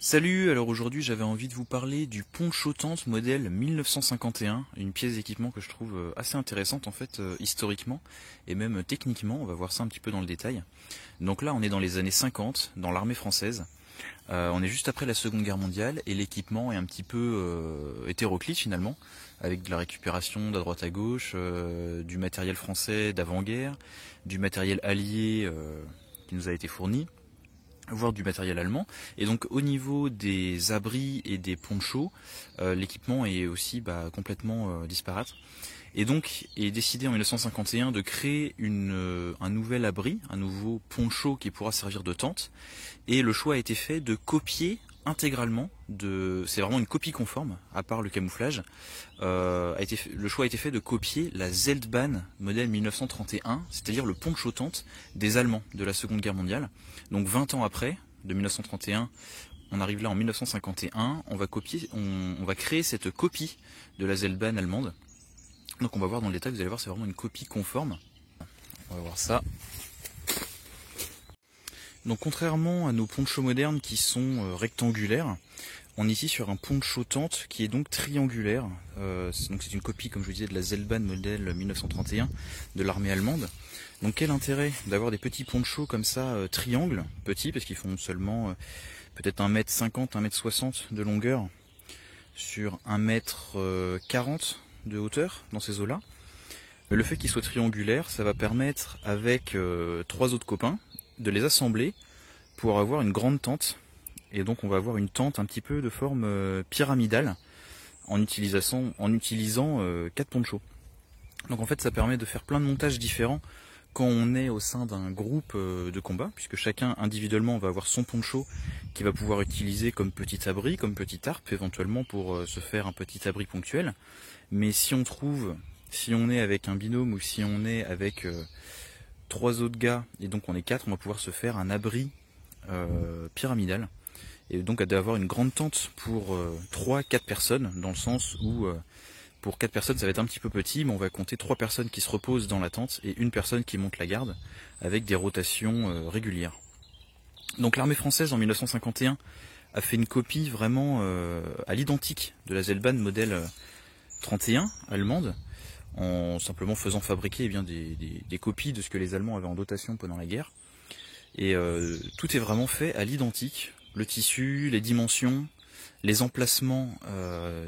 Salut, alors aujourd'hui j'avais envie de vous parler du poncho tente modèle 1951, une pièce d'équipement que je trouve assez intéressante en fait historiquement et même techniquement, on va voir ça un petit peu dans le détail. Donc là on est dans les années 50, dans l'armée française, on est juste après la Seconde Guerre mondiale et l'équipement est un petit peu hétéroclite finalement, avec de la récupération d'à droite à gauche, du matériel français d'avant-guerre, du matériel allié qui nous a été fourni, voire du matériel allemand. Et donc au niveau des abris et des ponchos, l'équipement est aussi complètement disparate. Et donc est décidé en 1951 de créer un nouvel abri, un nouveau poncho qui pourra servir de tente. Et le choix a été fait de copier intégralement, c'est vraiment une copie conforme, à part le camouflage. Le choix a été fait de copier la Zeltbahn modèle 1931, c'est-à-dire le poncho tente des Allemands de la Seconde Guerre mondiale. Donc 20 ans après, de 1931, on arrive là en 1951, on va créer cette copie de la Zeltbahn allemande. Donc on va voir dans le détail, vous allez voir, c'est vraiment une copie conforme. On va voir ça. Donc contrairement à nos ponchos modernes qui sont rectangulaires, on est ici sur un poncho tente qui est donc triangulaire. Donc c'est une copie, comme je vous disais, de la Zeltbahn modèle 1931 de l'armée allemande. Donc quel intérêt d'avoir des petits ponchos comme ça, triangles, petits, parce qu'ils font seulement peut-être 1m50, 1m60 de longueur sur 1m40 de hauteur dans ces eaux-là. Le fait qu'ils soient triangulaires, ça va permettre avec 3 autres copains de les assembler pour avoir une grande tente. Et donc on va avoir une tente un petit peu de forme pyramidale en utilisant 4 ponchos. Donc en fait ça permet de faire plein de montages différents quand on est au sein d'un groupe de combat, puisque chacun individuellement va avoir son poncho qu'il va pouvoir utiliser comme petit abri, comme petit tarp, éventuellement pour se faire un petit abri ponctuel. Mais si on est avec un binôme ou si on est avec 3 autres gars, et donc on est 4, on va pouvoir se faire un abri pyramidal. Et donc d'avoir une grande tente pour 3-4 personnes, dans le sens où pour 4 personnes ça va être un petit peu petit, mais on va compter 3 personnes qui se reposent dans la tente et une personne qui monte la garde, avec des rotations régulières. Donc l'armée française en 1951 a fait une copie vraiment à l'identique de la Zeltbahn modèle 31 allemande, en simplement faisant fabriquer des copies de ce que les Allemands avaient en dotation pendant la guerre. Et tout est vraiment fait à l'identique. Le tissu, les dimensions, les emplacements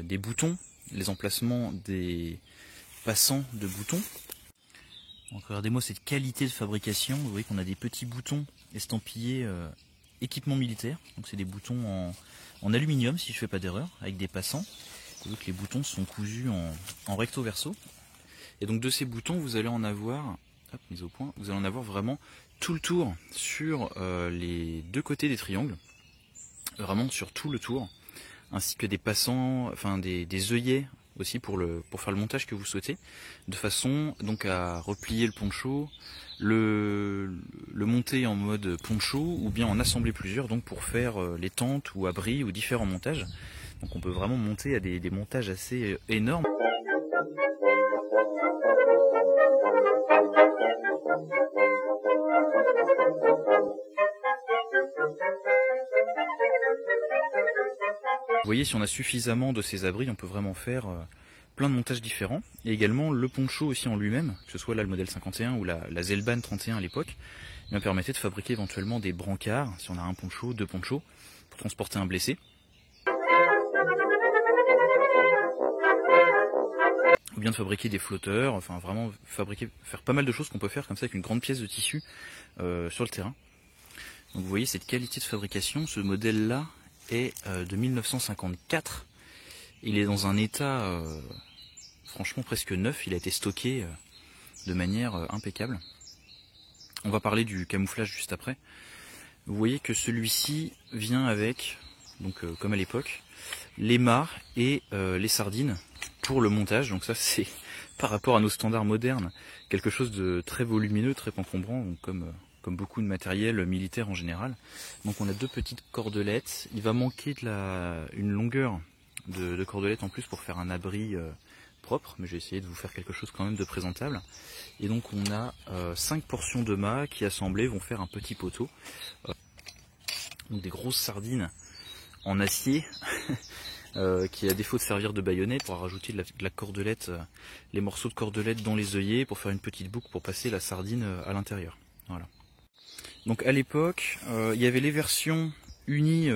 des boutons, les emplacements des passants de boutons. Donc regardez-moi cette qualité de fabrication. Vous voyez qu'on a des petits boutons estampillés équipement militaire. Donc c'est des boutons en aluminium si je ne fais pas d'erreur, avec des passants. Vous voyez que les boutons sont cousus en recto verso. Et donc de ces boutons vous allez en avoir, mis au point, vous allez en avoir vraiment tout le tour sur les deux côtés des triangles. Vraiment sur tout le tour, ainsi que des passants, enfin des œillets aussi pour faire le montage que vous souhaitez, de façon donc à replier le poncho, le monter en mode poncho ou bien en assembler plusieurs, donc pour faire les tentes ou abris ou différents montages. Donc on peut vraiment monter à des montages assez énormes. Vous voyez, si on a suffisamment de ces abris, on peut vraiment faire plein de montages différents. Et également le poncho aussi en lui-même, que ce soit là le modèle 51 ou la Zeltbahn 31 à l'époque, permettait de fabriquer éventuellement des brancards, si on a un poncho, 2 ponchos, pour transporter un blessé. Ou bien de fabriquer des flotteurs, enfin vraiment faire pas mal de choses qu'on peut faire comme ça avec une grande pièce de tissu sur le terrain. Donc vous voyez cette qualité de fabrication, ce modèle-là est de 1954. Il est dans un état franchement presque neuf, il a été stocké de manière impeccable. On va parler du camouflage juste après. Vous voyez que celui-ci vient avec, donc comme à l'époque, les mares et les sardines pour le montage. Donc ça c'est par rapport à nos standards modernes quelque chose de très volumineux, très encombrant, donc comme beaucoup de matériel militaire en général. Donc on a 2 petites cordelettes. Il va manquer une longueur de cordelette en plus pour faire un abri propre, mais j'ai essayé de vous faire quelque chose quand même de présentable. Et donc on a 5 portions de mât qui assemblées vont faire un petit poteau. Donc des grosses sardines en acier qui à défaut de servir de baïonnet pour rajouter de la cordelette, les morceaux de cordelette dans les œillets pour faire une petite boucle pour passer la sardine à l'intérieur. Voilà. Donc à l'époque, il y avait les versions unies,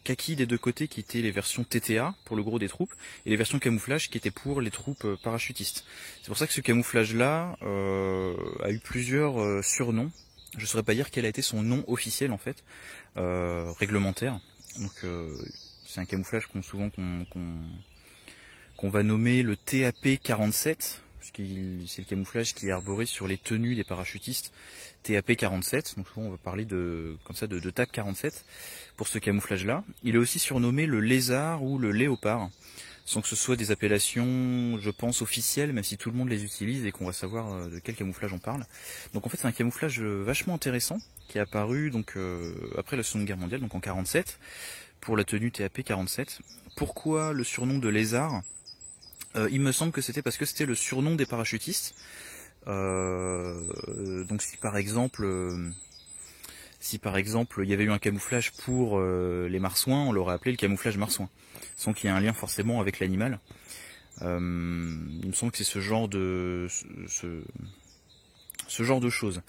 kaki des deux côtés qui étaient les versions TTA pour le gros des troupes et les versions camouflage qui étaient pour les troupes parachutistes. C'est pour ça que ce camouflage là a eu plusieurs surnoms. Je ne saurais pas dire quel a été son nom officiel en fait, réglementaire. Donc c'est un camouflage qu'on va nommer le TAP 47, c'est le camouflage qui est arboré sur les tenues des parachutistes TAP 47. Donc souvent on va parler de TAP 47 pour ce camouflage-là. Il est aussi surnommé le lézard ou le léopard, sans que ce soit des appellations, je pense, officielles, même si tout le monde les utilise et qu'on va savoir de quel camouflage on parle. Donc en fait c'est un camouflage vachement intéressant qui est apparu donc après la Seconde Guerre mondiale, donc en 47. Pour la tenue TAP 47. Pourquoi le surnom de lézard? Il me semble que c'était parce que c'était le surnom des parachutistes. Donc si par exemple il y avait eu un camouflage pour les marsouins, on l'aurait appelé le camouflage marsouin, sans qu'il y ait un lien forcément avec l'animal. Il me semble que c'est ce genre de choses.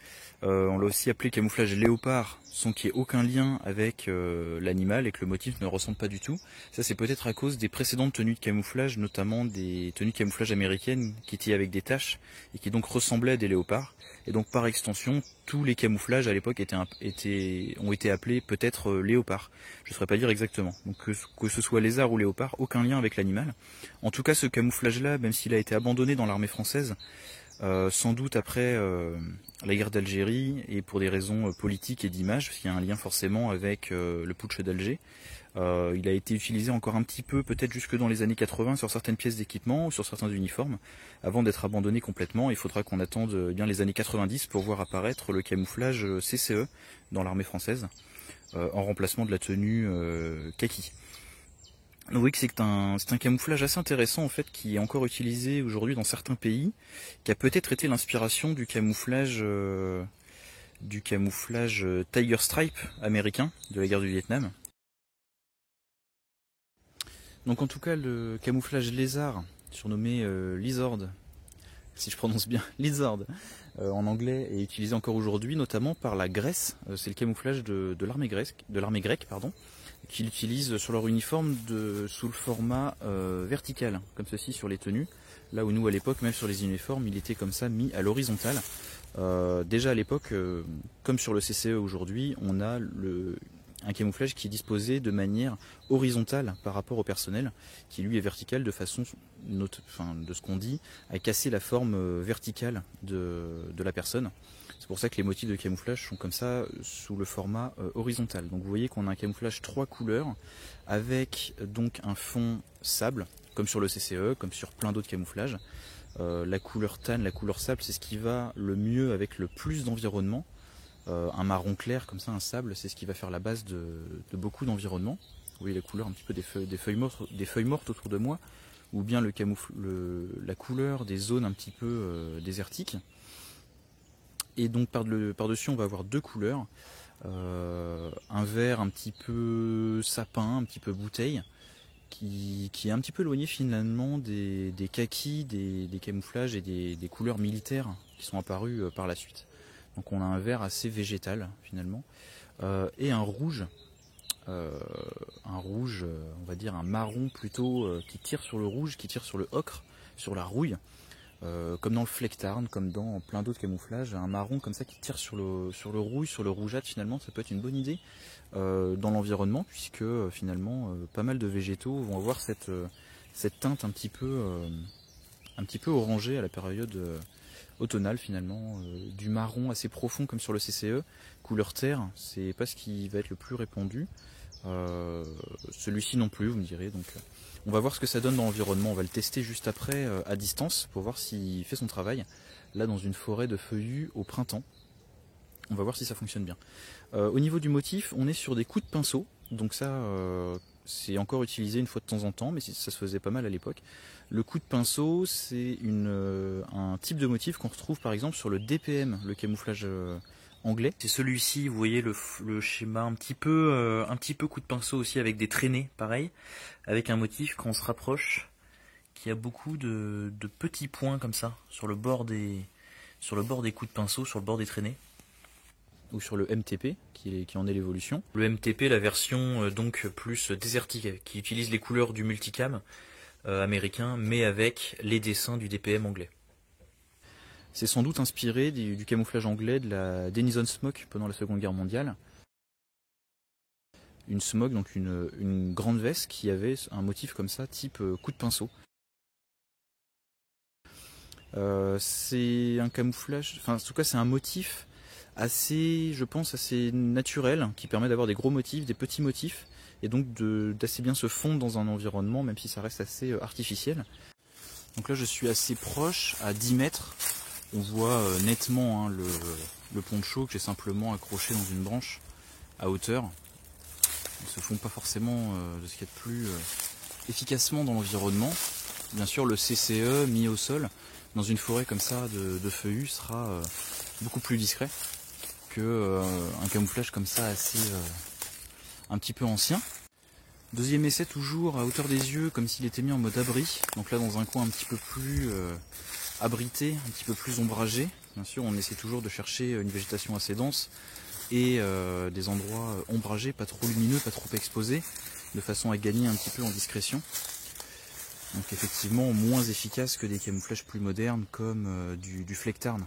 On l'a aussi appelé camouflage léopard, sans qu'il n'y ait aucun lien avec l'animal et que le motif ne ressemble pas du tout. Ça c'est peut-être à cause des précédentes tenues de camouflage, notamment des tenues de camouflage américaines qui étaient avec des taches et qui donc ressemblaient à des léopards. Et donc par extension, tous les camouflages à l'époque ont été appelés peut-être léopards. Je ne saurais pas dire exactement. Donc que ce soit lézard ou léopard, aucun lien avec l'animal. En tout cas ce camouflage-là, même s'il a été abandonné dans l'armée française, sans doute après la guerre d'Algérie et pour des raisons politiques et d'image, parce qu'il y a un lien forcément avec le putsch d'Alger. Il a été utilisé encore un petit peu, peut-être jusque dans les années 80 sur certaines pièces d'équipement ou sur certains uniformes, avant d'être abandonné complètement. Il faudra qu'on attende bien les années 90 pour voir apparaître le camouflage CCE dans l'armée française, en remplacement de la tenue kaki. Donc oui, c'est un camouflage assez intéressant en fait qui est encore utilisé aujourd'hui dans certains pays, qui a peut-être été l'inspiration du camouflage Tiger Stripe américain de la guerre du Vietnam. Donc en tout cas le camouflage lézard, surnommé lizard, si je prononce bien lizard en anglais, est utilisé encore aujourd'hui, notamment par la Grèce. C'est le camouflage de l'armée grecque, qui l'utilisent sur leur uniforme sous le format vertical, comme ceci sur les tenues. Là où nous à l'époque, même sur les uniformes, il était comme ça mis à l'horizontale. Déjà à l'époque, comme sur le CCE aujourd'hui, on a un camouflage qui est disposé de manière horizontale par rapport au personnel, qui lui est vertical de façon, de ce qu'on dit, à casser la forme verticale de la personne. C'est pour ça que les motifs de camouflage sont comme ça sous le format horizontal. Donc vous voyez qu'on a un camouflage 3 couleurs avec donc un fond sable, comme sur le CCE, comme sur plein d'autres camouflages. La couleur tan, la couleur sable, c'est ce qui va le mieux avec le plus d'environnement. Un marron clair comme ça, un sable, c'est ce qui va faire la base de beaucoup d'environnements. Vous voyez la couleur un petit peu des feuilles mortes autour de moi, ou bien la couleur des zones un petit peu désertiques. Et donc par-dessus on va avoir deux couleurs, un vert un petit peu sapin, un petit peu bouteille, qui est un petit peu éloigné finalement des kakis, des camouflages et des couleurs militaires qui sont apparus par la suite. Donc on a un vert assez végétal finalement, et un rouge, on va dire un marron plutôt, qui tire sur le rouge, qui tire sur le ocre, sur la rouille. Comme dans le flectarn, comme dans plein d'autres camouflages, un marron comme ça qui tire sur le rouille, sur le rougeâtre, finalement ça peut être une bonne idée dans l'environnement, puisque finalement pas mal de végétaux vont avoir cette teinte un petit peu orangée à la période automnale finalement, du marron assez profond comme sur le CCE, couleur terre, c'est pas ce qui va être le plus répandu. Celui-ci non plus, vous me direz. Donc on va voir ce que ça donne dans l'environnement. On va le tester juste après à distance pour voir s'il fait son travail. Là dans une forêt de feuillus au printemps. On va voir si ça fonctionne bien. Au niveau du motif, on est sur des coups de pinceau. Donc ça c'est encore utilisé une fois de temps en temps, mais ça se faisait pas mal à l'époque. Le coup de pinceau, c'est un type de motif qu'on retrouve par exemple sur le DPM, le camouflage anglais. C'est celui-ci, vous voyez le schéma un petit peu coup de pinceau aussi avec des traînées, pareil, avec un motif quand on se rapproche, qui a beaucoup de petits points comme ça sur le bord des coups de pinceau, sur le bord des traînées. Ou sur le MTP qui en est l'évolution. Le MTP, la version donc plus désertique, qui utilise les couleurs du multicam américain, mais avec les dessins du DPM anglais. C'est sans doute inspiré du camouflage anglais de la Denison Smock pendant la Seconde Guerre mondiale. Une smock, donc une grande veste qui avait un motif comme ça, type coup de pinceau. C'est un camouflage, enfin en tout cas c'est un motif assez, je pense, assez naturel, qui permet d'avoir des gros motifs, des petits motifs, et donc d'assez bien se fondre dans un environnement, même si ça reste assez artificiel. Donc là je suis assez proche, à 10 mètres, on voit nettement hein, le poncho que j'ai simplement accroché dans une branche à hauteur. Ils ne se font pas forcément de ce qu'il y a de plus efficacement dans l'environnement. Bien sûr le CCE mis au sol, dans une forêt comme ça de feuillus, sera beaucoup plus discret un camouflage comme ça assez un petit peu ancien. Deuxième essai toujours à hauteur des yeux, comme s'il était mis en mode abri. Donc là dans un coin un petit peu plus abrité, un petit peu plus ombragé. Bien sûr on essaie toujours de chercher une végétation assez dense et des endroits ombragés, pas trop lumineux, pas trop exposés, de façon à gagner un petit peu en discrétion. Donc effectivement moins efficace que des camouflages plus modernes comme du flectarn.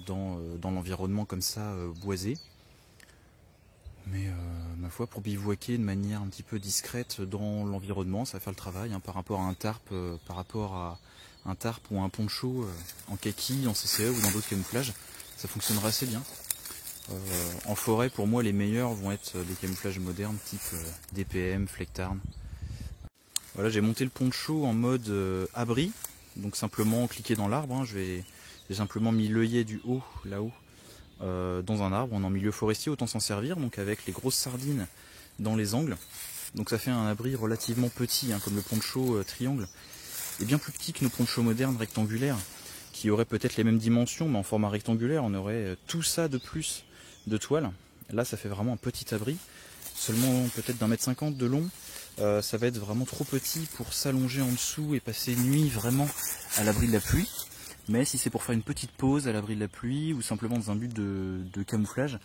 Dans l'environnement comme ça boisé, mais ma foi pour bivouaquer de manière un petit peu discrète dans l'environnement ça va faire le travail hein, par rapport à un tarp ou un poncho en kaki, en CCE ou dans d'autres camouflages, ça fonctionnera assez bien. En forêt pour moi les meilleurs vont être des camouflages modernes type DPM, flectarn. Voilà, j'ai monté le poncho en mode abri, donc simplement cliquer dans l'arbre hein, j'ai simplement mis l'œillet du haut, là-haut, dans un arbre, on est en milieu forestier, autant s'en servir, donc avec les grosses sardines dans les angles. Donc ça fait un abri relativement petit, hein, comme le poncho triangle, et bien plus petit que nos ponchos modernes rectangulaires, qui auraient peut-être les mêmes dimensions, mais en format rectangulaire, on aurait tout ça de plus de toile. Là ça fait vraiment un petit abri, seulement peut-être d'1,50 m de long. Ça va être vraiment trop petit pour s'allonger en dessous et passer une nuit vraiment à l'abri de la pluie. Mais si c'est pour faire une petite pause à l'abri de la pluie ou simplement dans un but de camouflage,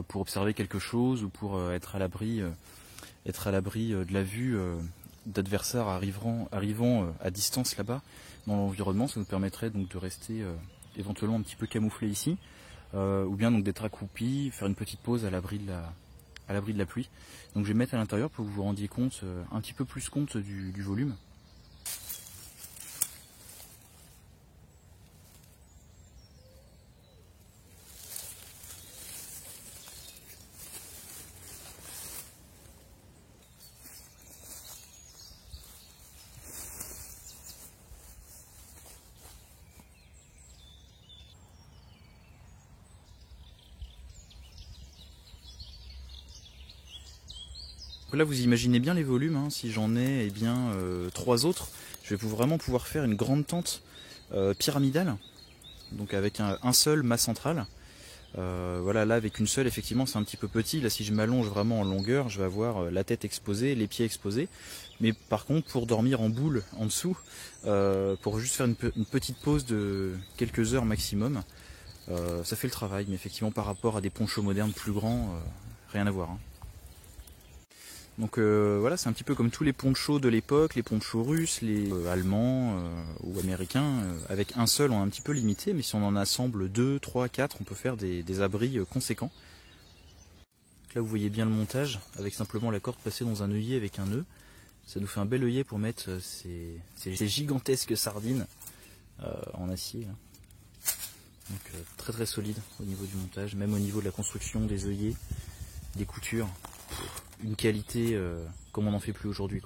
pour observer quelque chose ou pour être à l'abri de la vue d'adversaires arrivant à distance là-bas dans l'environnement, ça nous permettrait donc de rester éventuellement un petit peu camouflé ici, ou bien donc d'être accroupi, faire une petite pause à l'abri de la pluie. Donc je vais mettre à l'intérieur pour que vous vous rendiez compte, un petit peu plus compte du volume. Là vous imaginez bien les volumes, hein. Si j'en ai 3 autres, je vais vraiment pouvoir faire une grande tente pyramidale, donc avec un seul mât central. Voilà, là avec une seule effectivement c'est un petit peu petit, là si je m'allonge vraiment en longueur je vais avoir la tête exposée, les pieds exposés, mais par contre pour dormir en boule en dessous, pour juste faire une petite pause de quelques heures maximum, ça fait le travail, mais effectivement par rapport à des ponchos modernes plus grands, rien à voir hein. Donc voilà, c'est un petit peu comme tous les ponchos de l'époque, les ponchos russes, les allemands ou américains, avec un seul on est un petit peu limité, mais si on en assemble 2, 3, 4, on peut faire des abris conséquents. Là vous voyez bien le montage, avec simplement la corde passée dans un œillet avec un nœud. Ça nous fait un bel œillet pour mettre ces gigantesques sardines en acier. Hein. Donc très très solide au niveau du montage, même au niveau de la construction des œillets, des coutures. Une qualité comme on n'en fait plus aujourd'hui.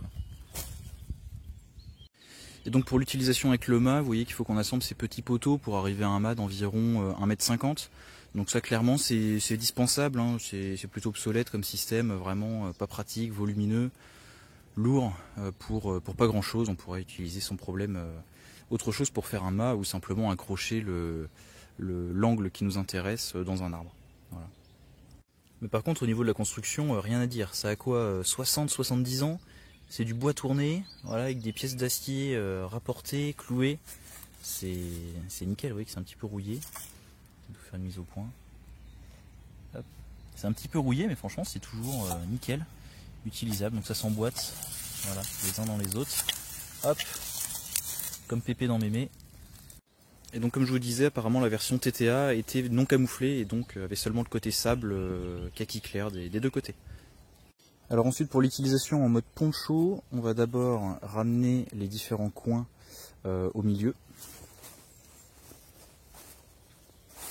Et donc pour l'utilisation avec le mât, vous voyez qu'il faut qu'on assemble ces petits poteaux pour arriver à un mât d'environ 1,50 m. Donc ça clairement c'est dispensable, hein. C'est plutôt obsolète comme système, vraiment pas pratique, volumineux, lourd, pour pas grand chose. On pourrait utiliser sans problème autre chose pour faire un mât ou simplement accrocher l'angle qui nous intéresse dans un arbre. Voilà. Mais par contre au niveau de la construction, rien à dire. Ça a quoi 60-70 ans. C'est du bois tourné, voilà, avec des pièces d'acier rapportées, clouées. C'est nickel, vous voyez que c'est un petit peu rouillé. Je vais vous faire une mise au point. C'est un petit peu rouillé, mais franchement c'est toujours nickel, utilisable. Donc ça s'emboîte, voilà, les uns dans les autres. Hop, comme pépé dans mémé. Et donc comme je vous disais, apparemment la version TTA était non camouflée et donc avait seulement le côté sable kaki clair des deux côtés. Alors ensuite pour l'utilisation en mode poncho, on va d'abord ramener les différents coins au milieu.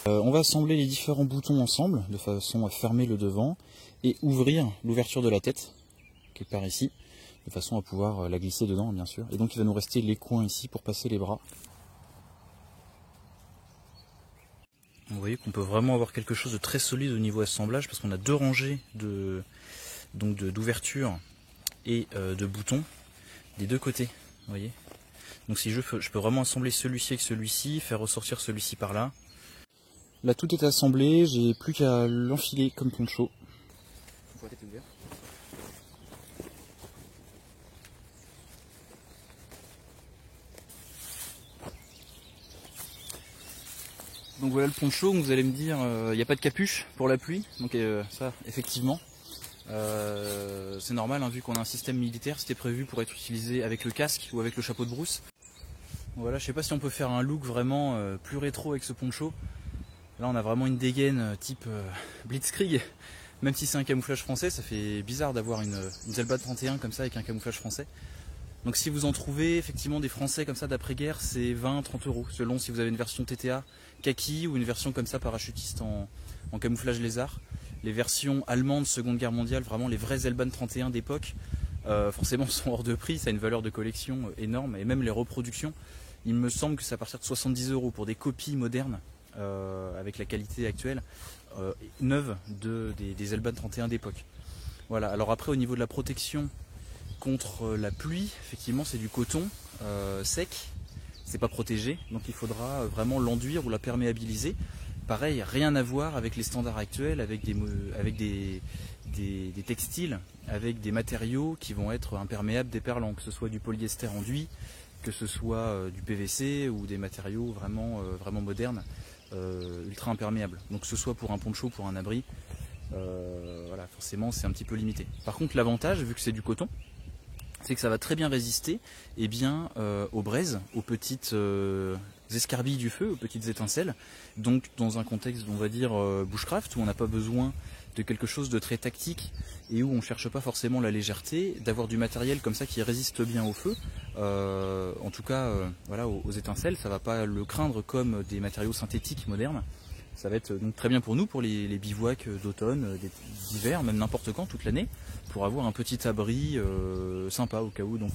On va assembler les différents boutons ensemble de façon à fermer le devant et ouvrir l'ouverture de la tête qui est par ici, de façon à pouvoir la glisser dedans bien sûr. Et donc il va nous rester les coins ici pour passer les bras. Vous voyez qu'on peut vraiment avoir quelque chose de très solide au niveau assemblage parce qu'on a deux rangées d'ouverture et de boutons des deux côtés. Vous voyez. Donc si je peux vraiment assembler celui-ci avec celui-ci, faire ressortir celui-ci par là. Là tout est assemblé, j'ai plus qu'à l'enfiler comme poncho. Donc voilà le poncho, vous allez me dire, il n'y a pas de capuche pour la pluie, donc ça effectivement. C'est normal, hein, vu qu'on a un système militaire, c'était prévu pour être utilisé avec le casque ou avec le chapeau de brousse. Voilà, je sais pas si on peut faire un look vraiment plus rétro avec ce poncho. Là on a vraiment une dégaine type Blitzkrieg, même si c'est un camouflage français, ça fait bizarre d'avoir une Zelbad 31 comme ça avec un camouflage français. Donc si vous en trouvez effectivement des français comme ça d'après-guerre, c'est 20-30 €, selon si vous avez une version TTA kaki ou une version comme ça parachutiste en camouflage lézard. Les versions allemandes Seconde Guerre mondiale, vraiment les vrais Zelbad 31 d'époque, forcément sont hors de prix, ça a une valeur de collection énorme, et même les reproductions, il me semble que c'est à partir de 70 € pour des copies modernes, avec la qualité actuelle, neuve des Zelbad 31 d'époque. Voilà, alors après au niveau de la protection contre la pluie, effectivement c'est du coton sec, c'est pas protégé, donc il faudra vraiment l'enduire ou la perméabiliser. Pareil, rien à voir avec les standards actuels, avec des textiles, avec des matériaux qui vont être imperméables, déperlants, que ce soit du polyester enduit, que ce soit du PVC ou des matériaux vraiment modernes, ultra imperméables. Donc que ce soit pour un poncho, pour un abri, voilà, forcément c'est un petit peu limité. Par contre l'avantage, vu que c'est du coton, c'est que ça va très bien résister aux braises, aux petites escarbilles du feu, aux petites étincelles. Donc dans un contexte, on va dire, bushcraft, où on n'a pas besoin de quelque chose de très tactique et où on ne cherche pas forcément la légèreté, d'avoir du matériel comme ça qui résiste bien au feu, en tout cas voilà, aux étincelles, ça ne va pas le craindre comme des matériaux synthétiques modernes. Ça va être donc très bien pour nous, pour les bivouacs d'automne, d'hiver, même n'importe quand, toute l'année, pour avoir un petit abri sympa au cas où. Donc.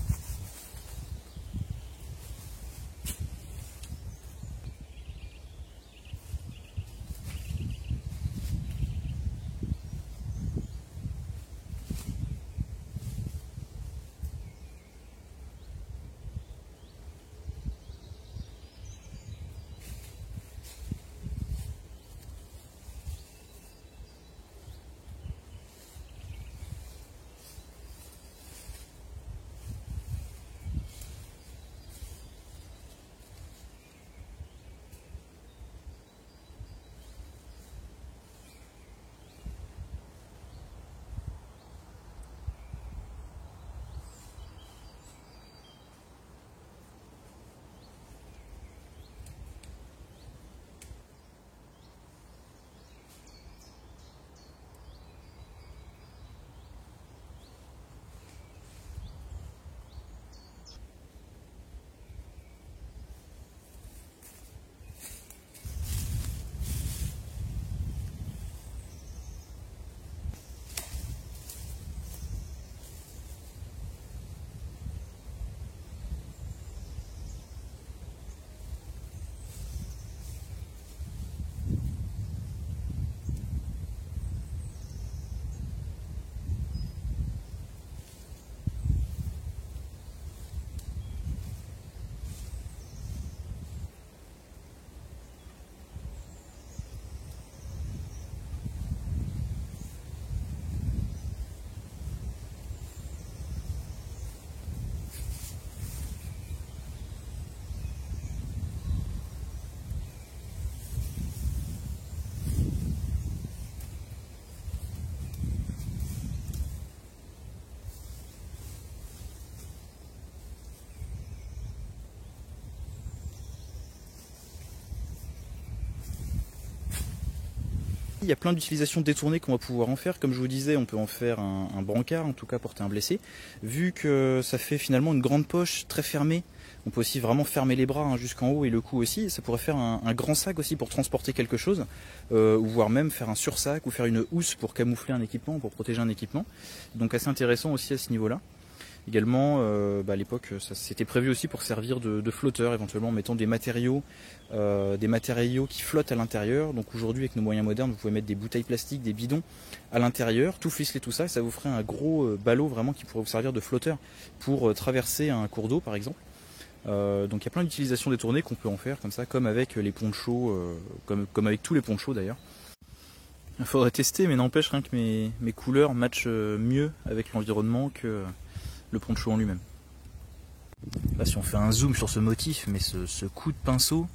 Il y a plein d'utilisations détournées qu'on va pouvoir en faire. Comme je vous disais, on peut en faire un brancard, en tout cas porter un blessé. Vu que ça fait finalement une grande poche très fermée, on peut aussi vraiment fermer les bras jusqu'en haut et le cou aussi. Ça pourrait faire un grand sac aussi pour transporter quelque chose, ou voire même faire un sursac ou faire une housse pour camoufler un équipement, pour protéger un équipement. Donc assez intéressant aussi à ce niveau-là. Également, à l'époque, ça c'était prévu aussi pour servir de flotteur, éventuellement en mettant des matériaux qui flottent à l'intérieur. Donc aujourd'hui, avec nos moyens modernes, vous pouvez mettre des bouteilles plastiques, des bidons à l'intérieur, tout ficeler tout ça, et ça vous ferait un gros ballot vraiment qui pourrait vous servir de flotteur pour traverser un cours d'eau par exemple. Donc il y a plein d'utilisations détournées qu'on peut en faire comme ça, comme avec les ponchos, comme avec tous les ponchos d'ailleurs. Il faudrait tester, mais n'empêche rien que mes couleurs matchent mieux avec l'environnement que le poncho en lui-même. Là, si on fait un zoom sur ce motif, mais ce coup de pinceau,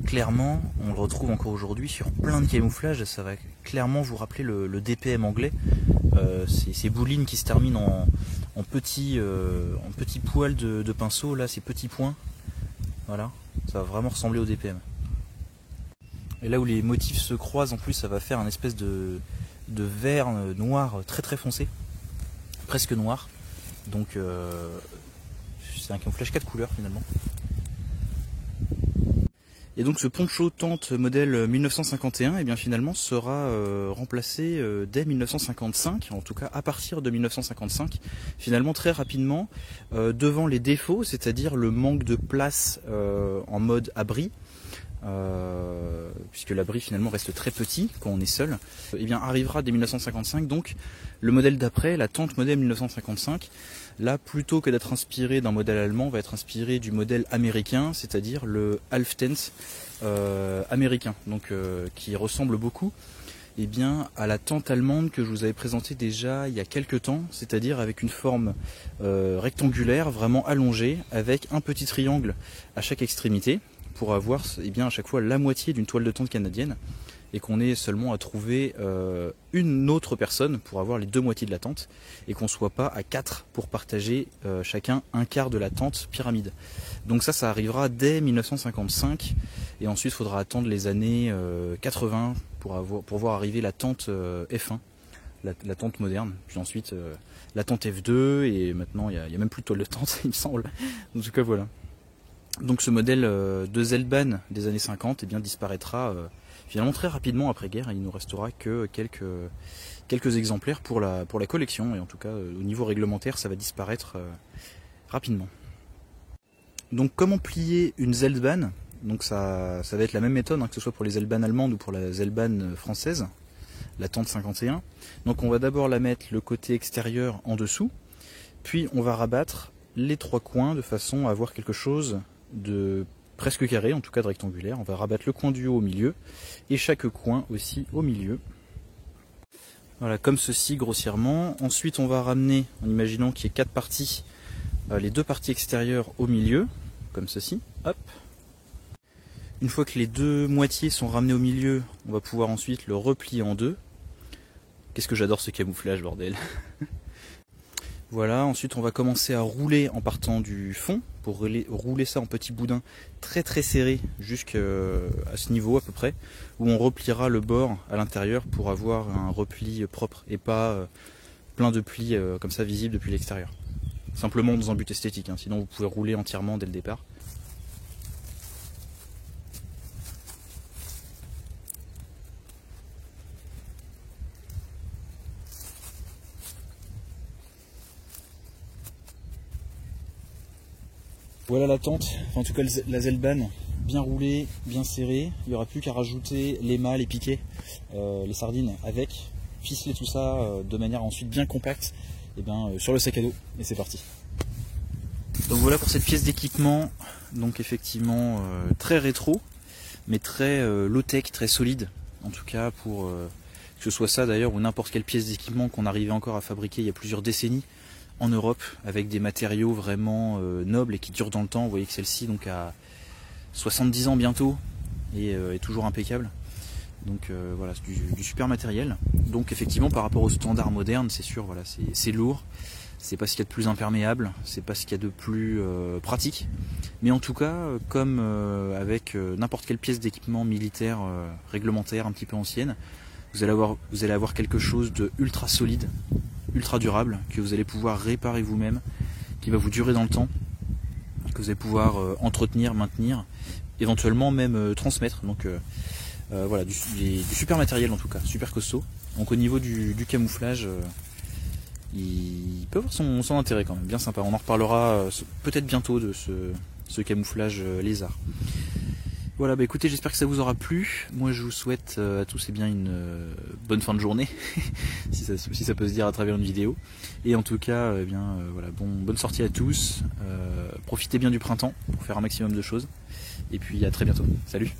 clairement, on le retrouve encore aujourd'hui sur plein de camouflages. Ça va clairement vous rappeler le DPM anglais. Ces boulines qui se terminent en petits poils de pinceau, là, ces petits points. Voilà, ça va vraiment ressembler au DPM. Et là où les motifs se croisent, en plus, ça va faire un espèce de vert noir très très foncé, presque noir. Donc c'est un camouflage 4 couleurs finalement. Et donc ce poncho tente modèle 1951 et bien finalement sera remplacé dès 1955, en tout cas à partir de 1955, finalement très rapidement, devant les défauts, c'est-à-dire le manque de place en mode abri. Puisque l'abri finalement reste très petit quand on est seul, et bien arrivera dès 1955 donc le modèle d'après, la tente modèle 1955. Là, plutôt que d'être inspiré d'un modèle allemand, va être inspiré du modèle américain, c'est-à-dire le half tent américain, donc qui ressemble beaucoup à la tente allemande que je vous avais présentée déjà il y a quelques temps, c'est-à-dire avec une forme rectangulaire vraiment allongée, avec un petit triangle à chaque extrémité, pour avoir à chaque fois la moitié d'une toile de tente canadienne, et qu'on ait seulement à trouver une autre personne pour avoir les deux moitiés de la tente, et qu'on ne soit pas à 4 pour partager chacun un quart de la tente pyramide. Donc ça arrivera dès 1955, et ensuite il faudra attendre les années 80 pour voir arriver la tente F1, la tente moderne, puis ensuite la tente F2, et maintenant il n'y a même plus de toile de tente il me semble. En tout cas voilà. Donc ce modèle de Zeltbahn des années 50 disparaîtra finalement très rapidement après-guerre, et il ne nous restera que quelques exemplaires pour la collection, et en tout cas au niveau réglementaire ça va disparaître rapidement. Donc comment plier une Zeltbahn? Donc ça va être la même méthode, que ce soit pour les Zeltbahn allemandes ou pour la Zeltbahn française, la tente 51. Donc on va d'abord la mettre le côté extérieur en dessous, puis on va rabattre les trois coins de façon à avoir quelque chose de presque carré, en tout cas de rectangulaire. On va rabattre le coin du haut au milieu et chaque coin aussi au milieu. Voilà, comme ceci grossièrement. Ensuite on va ramener, en imaginant qu'il y ait 4 parties, les deux parties extérieures au milieu, comme ceci. Hop. Une fois que les deux moitiés sont ramenées au milieu, on va pouvoir ensuite le replier en deux. Qu'est-ce que j'adore ce camouflage, bordel. Voilà, ensuite on va commencer à rouler en partant du fond, pour rouler ça en petits boudins très très serrés jusqu'à ce niveau à peu près, où on repliera le bord à l'intérieur pour avoir un repli propre et pas plein de plis comme ça visibles depuis l'extérieur. Simplement dans un but esthétique, sinon vous pouvez rouler entièrement dès le départ. Voilà la tente, en tout cas la Zeltbahn, bien roulée, bien serrée. Il n'y aura plus qu'à rajouter les mâts, les piquets, les sardines avec, ficeler tout ça de manière ensuite bien compacte sur le sac à dos, et c'est parti. Donc voilà pour cette pièce d'équipement, donc effectivement très rétro, mais très low-tech, très solide, en tout cas pour que ce soit ça d'ailleurs ou n'importe quelle pièce d'équipement qu'on arrivait encore à fabriquer il y a plusieurs décennies en Europe, avec des matériaux vraiment nobles et qui durent dans le temps. Vous voyez que celle-ci donc a 70 ans bientôt et est toujours impeccable. Donc voilà, c'est du super matériel. Donc effectivement par rapport aux standards modernes, c'est sûr, voilà, c'est lourd, c'est pas ce qu'il y a de plus imperméable, c'est pas ce qu'il y a de plus pratique. Mais en tout cas, comme avec n'importe quelle pièce d'équipement militaire réglementaire un petit peu ancienne, vous allez avoir quelque chose de ultra solide, ultra durable, que vous allez pouvoir réparer vous-même, qui va vous durer dans le temps, que vous allez pouvoir entretenir, maintenir, éventuellement même transmettre. Donc voilà, du super matériel en tout cas, super costaud. Donc au niveau du camouflage, il peut avoir son intérêt quand même, bien sympa. On en reparlera peut-être bientôt de ce camouflage lézard. Voilà, bah écoutez, j'espère que ça vous aura plu. Moi je vous souhaite à tous une bonne fin de journée, si ça peut se dire à travers une vidéo. Et en tout cas, voilà, bonne sortie à tous. Profitez bien du printemps pour faire un maximum de choses. Et puis à très bientôt. Salut!